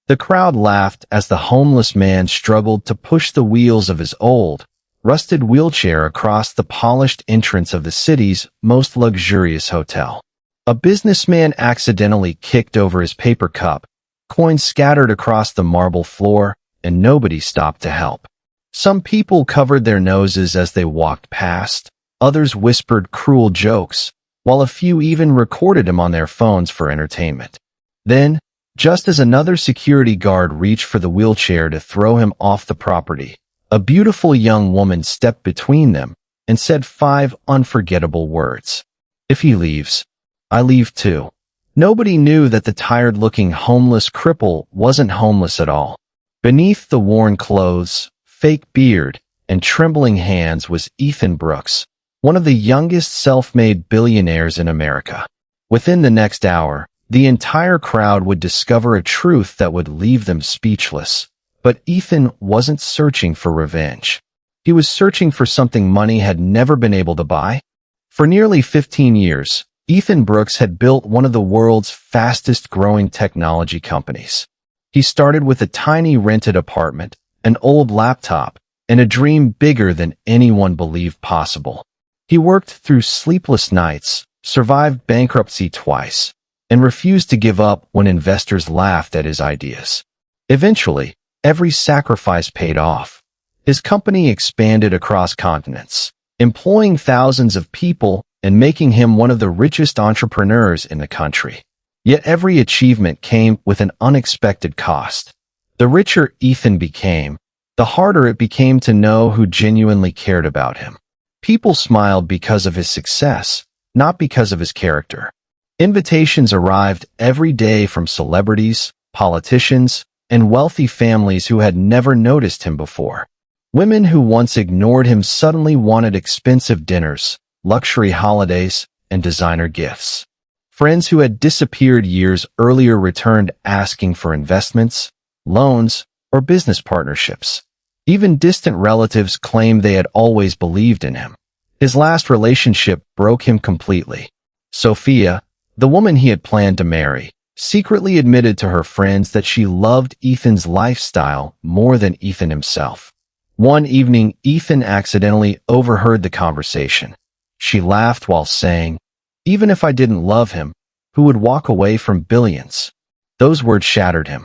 The crowd laughed as the homeless man struggled to push the wheels of his old, rusted wheelchair across the polished entrance of the city's most luxurious hotel. A businessman accidentally kicked over his paper cup, coins scattered across the marble floor, and nobody stopped to help. Some people covered their noses as they walked past, others whispered cruel jokes, while a few even recorded him on their phones for entertainment. Then, just as another security guard reached for the wheelchair to throw him off the property, a beautiful young woman stepped between them and said 5 unforgettable words. "If he leaves, I leave too." Nobody knew that the tired-looking homeless cripple wasn't homeless at all. Beneath the worn clothes, fake beard, and trembling hands was Ethan Brooks, one of the youngest self-made billionaires in America. Within the next hour, the entire crowd would discover a truth that would leave them speechless. But Ethan wasn't searching for revenge. He was searching for something money had never been able to buy. For nearly 15 years, Ethan Brooks had built one of the world's fastest-growing technology companies. He started with a tiny rented apartment, an old laptop, and a dream bigger than anyone believed possible. He worked through sleepless nights, survived bankruptcy twice, and refused to give up when investors laughed at his ideas. Eventually, every sacrifice paid off. His company expanded across continents, employing thousands of people and making him one of the richest entrepreneurs in the country. Yet every achievement came with an unexpected cost. The richer Ethan became, the harder it became to know who genuinely cared about him. People smiled because of his success, not because of his character. Invitations arrived every day from celebrities, politicians, and wealthy families who had never noticed him before. Women who once ignored him suddenly wanted expensive dinners, luxury holidays, and designer gifts. Friends who had disappeared years earlier returned asking for investments, loans, or business partnerships. Even distant relatives claimed they had always believed in him. His last relationship broke him completely. Sophia, the woman he had planned to marry, secretly admitted to her friends that she loved Ethan's lifestyle more than Ethan himself. One evening, Ethan accidentally overheard the conversation. She laughed while saying, "Even if I didn't love him, who would walk away from billions?" Those words shattered him.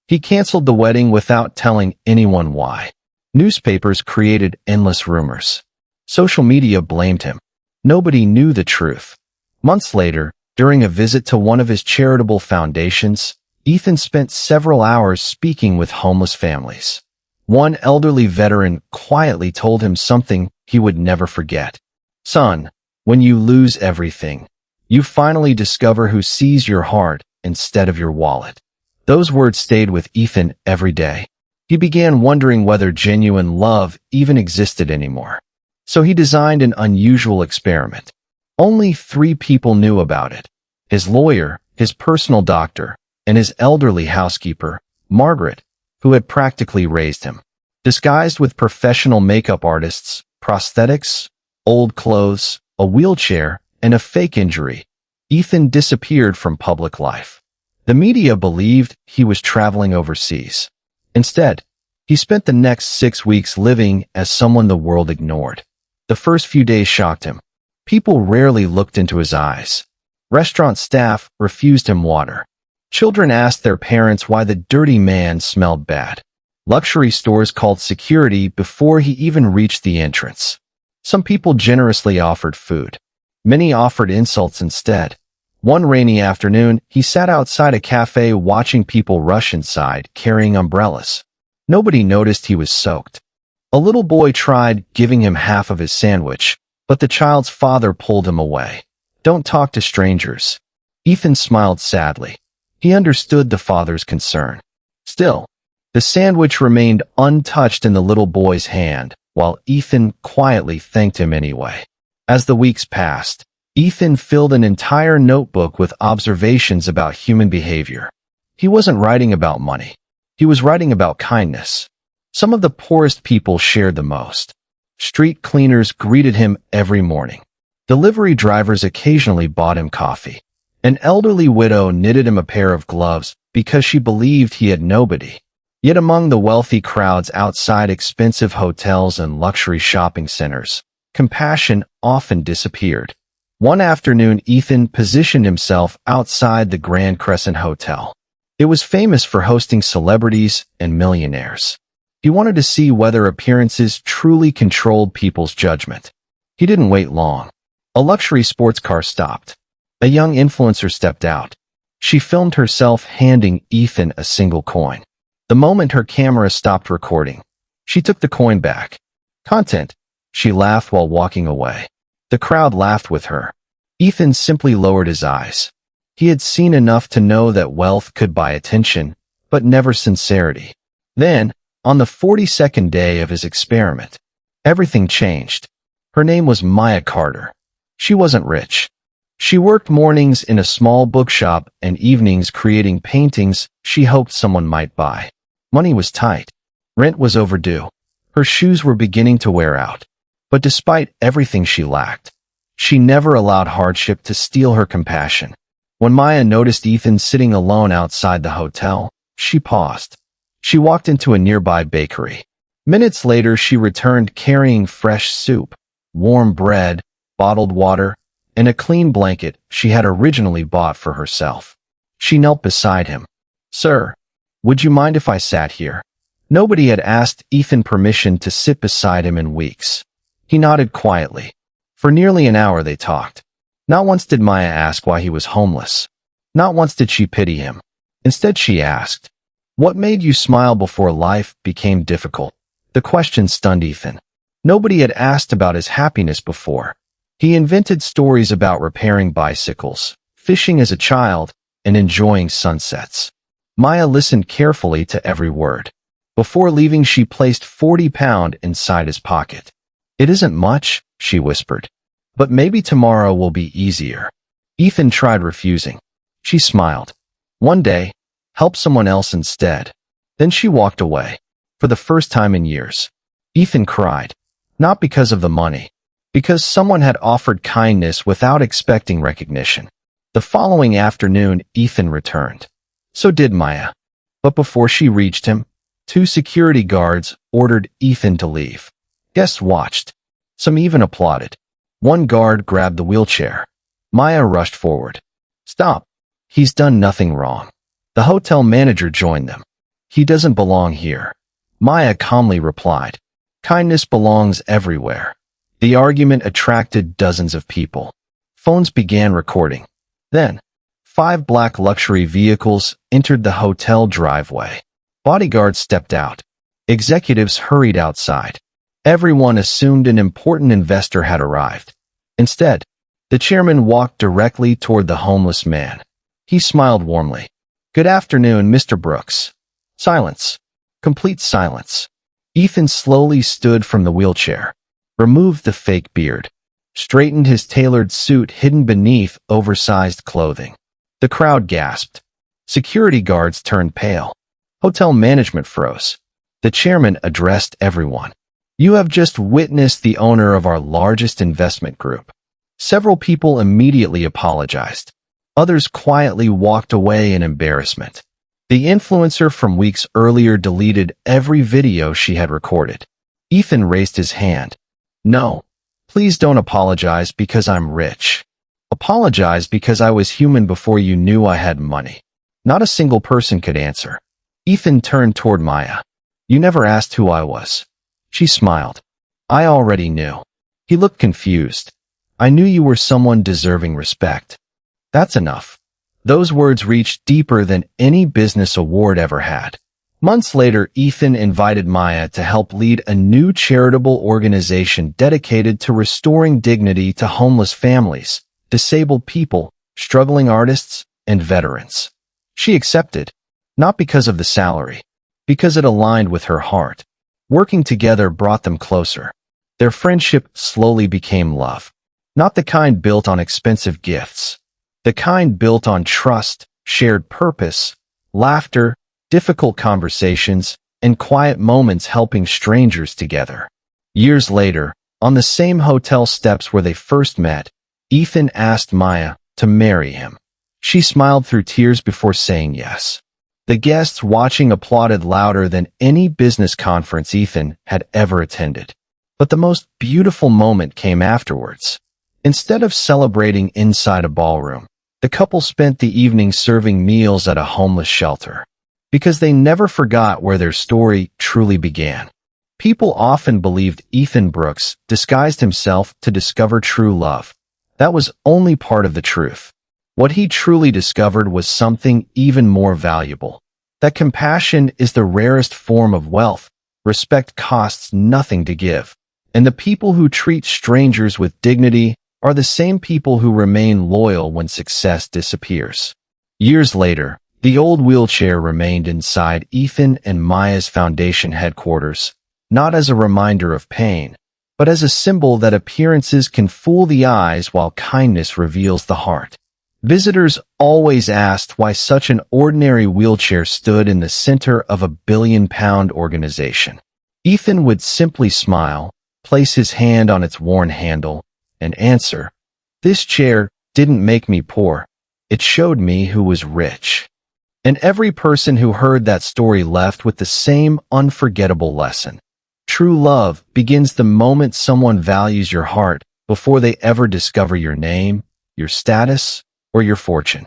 He canceled the wedding without telling anyone why. Newspapers created endless rumors. Social media blamed him. Nobody knew the truth. Months later, during a visit to one of his charitable foundations, Ethan spent several hours speaking with homeless families. One elderly veteran quietly told him something he would never forget. "Son, when you lose everything, you finally discover who sees your heart instead of your wallet." Those words stayed with Ethan every day. He began wondering whether genuine love even existed anymore. So he designed an unusual experiment. Only 3 people knew about it: his lawyer, his personal doctor, and his elderly housekeeper, Margaret, who had practically raised him. Disguised with professional makeup artists, prosthetics, old clothes, a wheelchair, and a fake injury, Ethan disappeared from public life. The media believed he was traveling overseas. Instead, he spent the next 6 weeks living as someone the world ignored. The first few days shocked him. People rarely looked into his eyes. Restaurant staff refused him water. Children asked their parents why the dirty man smelled bad. Luxury stores called security before he even reached the entrance. Some people generously offered food. Many offered insults instead. One rainy afternoon, he sat outside a cafe watching people rush inside, carrying umbrellas. Nobody noticed he was soaked. A little boy tried giving him half of his sandwich, but the child's father pulled him away. "Don't talk to strangers." Ethan smiled sadly. He understood the father's concern. Still, the sandwich remained untouched in the little boy's hand, while Ethan quietly thanked him anyway. As the weeks passed, Ethan filled an entire notebook with observations about human behavior. He wasn't writing about money. He was writing about kindness. Some of the poorest people shared the most. Street cleaners greeted him every morning. Delivery drivers occasionally bought him coffee. An elderly widow knitted him a pair of gloves because she believed he had nobody. Yet among the wealthy crowds outside expensive hotels and luxury shopping centers, compassion often disappeared. One afternoon, Ethan positioned himself outside the Grand Crescent Hotel. It was famous for hosting celebrities and millionaires. He wanted to see whether appearances truly controlled people's judgment. He didn't wait long. A luxury sports car stopped. A young influencer stepped out. She filmed herself handing Ethan a single coin. The moment her camera stopped recording, she took the coin back. Content, she laughed while walking away. The crowd laughed with her. Ethan simply lowered his eyes. He had seen enough to know that wealth could buy attention, but never sincerity. Then, on the 42nd day of his experiment, everything changed. Her name was Maya Carter. She wasn't rich. She worked mornings in a small bookshop and evenings creating paintings she hoped someone might buy. Money was tight. Rent was overdue. Her shoes were beginning to wear out. But despite everything she lacked, she never allowed hardship to steal her compassion. When Maya noticed Ethan sitting alone outside the hotel, she paused. She walked into a nearby bakery. Minutes later, she returned carrying fresh soup, warm bread, bottled water, and a clean blanket she had originally bought for herself. She knelt beside him. "Sir, would you mind if I sat here?" Nobody had asked Ethan permission to sit beside him in weeks. He nodded quietly. For nearly an hour they talked. Not once did Maya ask why he was homeless. Not once did she pity him. Instead she asked, "What made you smile before life became difficult?" The question stunned Ethan. Nobody had asked about his happiness before. He invented stories about repairing bicycles, fishing as a child, and enjoying sunsets. Maya listened carefully to every word. Before leaving, she placed 40 pounds inside his pocket. "It isn't much," she whispered, "but maybe tomorrow will be easier." Ethan tried refusing. She smiled. "One day, help someone else instead." Then she walked away. For the first time in years, Ethan cried. Not because of the money, because someone had offered kindness without expecting recognition. The following afternoon, Ethan returned. So did Maya. But before she reached him, 2 security guards ordered Ethan to leave. Guests watched. Some even applauded. One guard grabbed the wheelchair. Maya rushed forward. "Stop. He's done nothing wrong." The hotel manager joined them. "He doesn't belong here," Maya calmly replied. "Kindness belongs everywhere." The argument attracted dozens of people. Phones began recording. Then, 5 black luxury vehicles entered the hotel driveway. Bodyguards stepped out. Executives hurried outside. Everyone assumed an important investor had arrived. Instead, the chairman walked directly toward the homeless man. He smiled warmly. "Good afternoon, Mr. Brooks." Silence. Complete silence. Ethan slowly stood from the wheelchair, removed the fake beard, straightened his tailored suit hidden beneath oversized clothing. The crowd gasped. Security guards turned pale. Hotel management froze. The chairman addressed everyone. "You have just witnessed the owner of our largest investment group." Several people immediately apologized. Others quietly walked away in embarrassment. The influencer from weeks earlier deleted every video she had recorded. Ethan raised his hand. "No, please don't apologize because I'm rich. Apologize because I was human before you knew I had money." Not a single person could answer. Ethan turned toward Maya. "You never asked who I was." She smiled. "I already knew." He looked confused. "I knew you were someone deserving respect." That's enough. Those words reached deeper than any business award ever had. Months later, Ethan invited Maya to help lead a new charitable organization dedicated to restoring dignity to homeless families, disabled people, struggling artists, and veterans. She accepted, not because of the salary, because it aligned with her heart. Working together brought them closer. Their friendship slowly became love. Not the kind built on expensive gifts. The kind built on trust, shared purpose, laughter, difficult conversations, and quiet moments helping strangers together. Years later, on the same hotel steps where they first met, Ethan asked Maya to marry him. She smiled through tears before saying yes. The guests watching applauded louder than any business conference Ethan had ever attended. But the most beautiful moment came afterwards. Instead of celebrating inside a ballroom, the couple spent the evening serving meals at a homeless shelter. Because they never forgot where their story truly began. People often believed Ethan Brooks disguised himself to discover true love. That was only part of the truth. What he truly discovered was something even more valuable. That compassion is the rarest form of wealth. Respect costs nothing to give. And the people who treat strangers with dignity are the same people who remain loyal when success disappears. Years later, the old wheelchair remained inside Ethan and Maya's foundation headquarters, not as a reminder of pain, but as a symbol that appearances can fool the eyes while kindness reveals the heart. Visitors always asked why such an ordinary wheelchair stood in the center of a billion-pound organization. Ethan would simply smile, place his hand on its worn handle, and answer, "This chair didn't make me poor. It showed me who was rich." And every person who heard that story left with the same unforgettable lesson. True love begins the moment someone values your heart before they ever discover your name, your status, or your fortune.